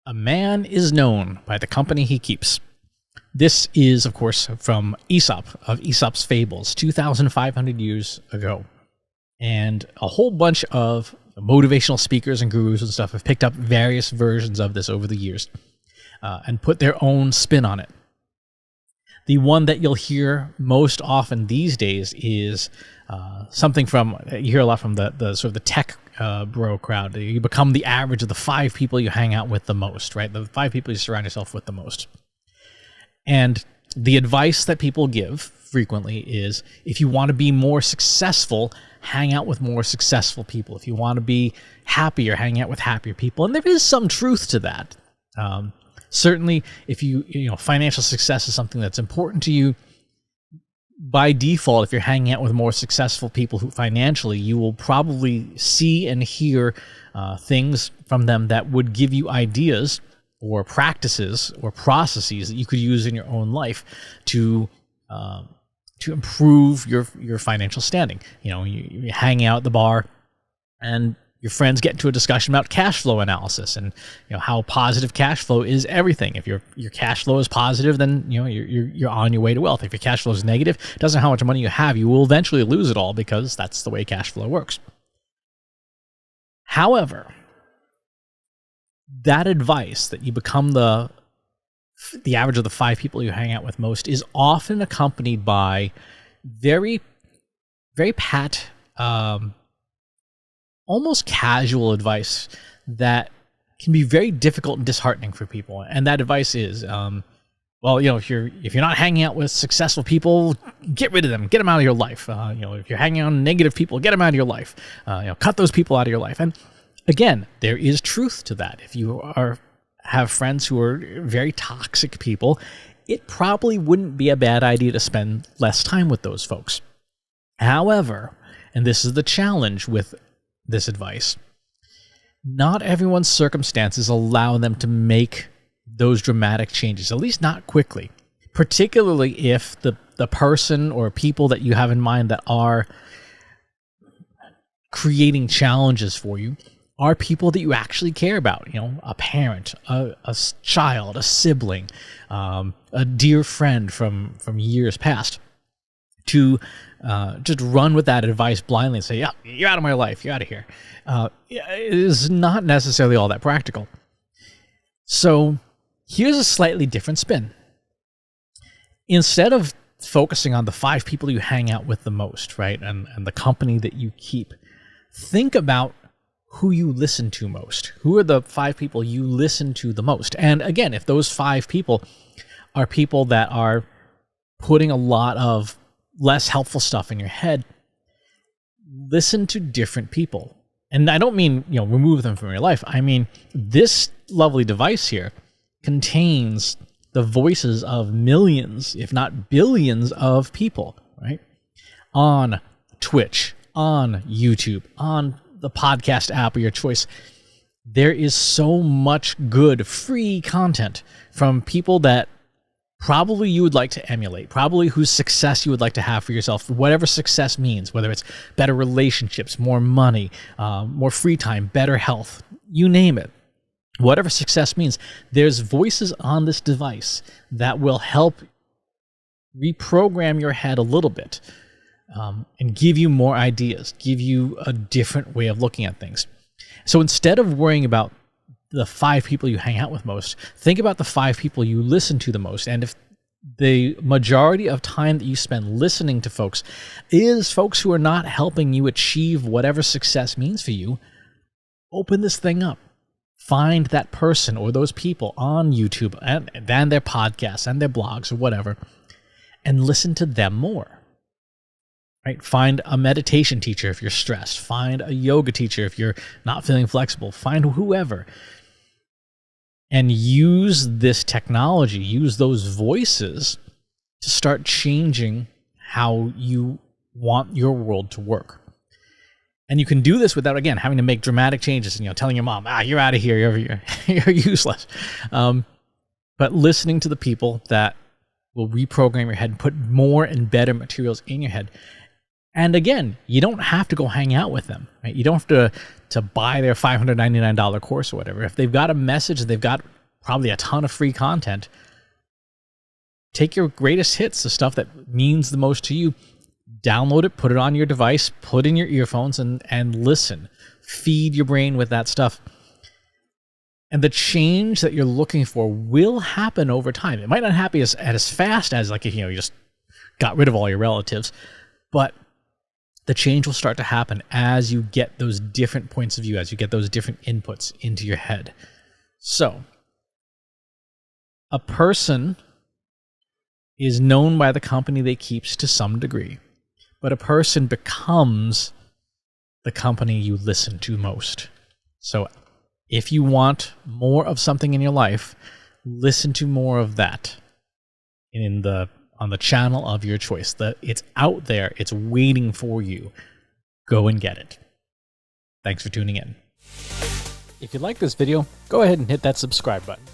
A man is known by the company he keeps. This is, of course, from Aesop, of Aesop's Fables, 2,500 years ago. And a whole bunch of motivational speakers and gurus and stuff have picked up various versions of this over the years and put their own spin on it. The one that you'll hear most often these days is something from, you hear a lot from the sort of the tech bro crowd. You become the average of the 5 people you hang out with the most, right? The 5 people you surround yourself with the most. And the advice that people give frequently is, if you want to be more successful, hang out with more successful people. If you want to be happier, hang out with happier people. And there is some truth to that. Certainly, if you know, financial success is something that's important to you, by default, if you're hanging out with more successful people who financially, you will probably see and hear things from them that would give you ideas or practices or processes that you could use in your own life to improve your financial standing. You know, you hang out at the bar and your friends get into a discussion about cash flow analysis and, you know, how positive cash flow is everything. If your cash flow is positive, then, you know, you're on your way to wealth. If your cash flow is negative, it doesn't matter how much money you have, you will eventually lose it all, because that's the way cash flow works. However, that advice that you become the average of the 5 people you hang out with most is often accompanied by very, very pat, almost casual advice that can be very difficult and disheartening for people. And that advice is, well, you know, if you're not hanging out with successful people, get rid of them, get them out of your life. You know, if you're hanging out with negative people, get them out of your life. You know, cut those people out of your life. And again, there is truth to that. If you have friends who are very toxic people, it probably wouldn't be a bad idea to spend less time with those folks. However, and this is the challenge with this advice, not everyone's circumstances allow them to make those dramatic changes, at least not quickly, particularly if the person or people that you have in mind that are creating challenges for you are people that you actually care about. You know, a parent, a child, a sibling, a dear friend from years past. To just run with that advice blindly and say, yeah, you're out of my life, you're out of here, it is not necessarily all that practical. So here's a slightly different spin. Instead of focusing on the 5 people you hang out with the most, right, and the company that you keep, think about who you listen to most. Who are the 5 people you listen to the most? And again, if those 5 people are people that are putting a lot of less helpful stuff in your head, listen to different people. And I don't mean, you know, remove them from your life. I mean, this lovely device here contains the voices of millions, if not billions, of people, right? On Twitch, on YouTube, on the podcast app of your choice. There is so much good free content from people that probably you would like to emulate, probably whose success you would like to have for yourself, whatever success means, whether it's better relationships, more money, more free time, better health, you name it. Whatever success means, there's voices on this device that will help reprogram your head a little bit, and give you more ideas, give you a different way of looking at things. So instead of worrying about the 5 people you hang out with most, think about the 5 people you listen to the most. And if the majority of time that you spend listening to folks is folks who are not helping you achieve whatever success means for you, open this thing up. Find that person or those people on YouTube and their podcasts and their blogs or whatever, and listen to them more. Right? Find a meditation teacher if you're stressed. Find a yoga teacher if you're not feeling flexible. Find whoever. And use this technology, use those voices to start changing how you want your world to work. And you can do this without, again, having to make dramatic changes and, you know, telling your mom, you're out of here, you're useless. But listening to the people that will reprogram your head and put more and better materials in your head. And again, you don't have to go hang out with them, right? You don't have to buy their $599 course or whatever. If they've got a message, they've got probably a ton of free content. Take your greatest hits, the stuff that means the most to you, download it, put it on your device, put in your earphones, and listen. Feed your brain with that stuff. And the change that you're looking for will happen over time. It might not happen as fast as, like, you just got rid of all your relatives, but the change will start to happen as you get those different points of view, as you get those different inputs into your head. So, a person is known by the company they keep to some degree, but a person becomes the company you listen to most. So, if you want more of something in your life, listen to more of that on the channel of your choice. It's out there. It's waiting for you. Go and get it. Thanks for tuning in. If you like this video, go ahead and hit that subscribe button.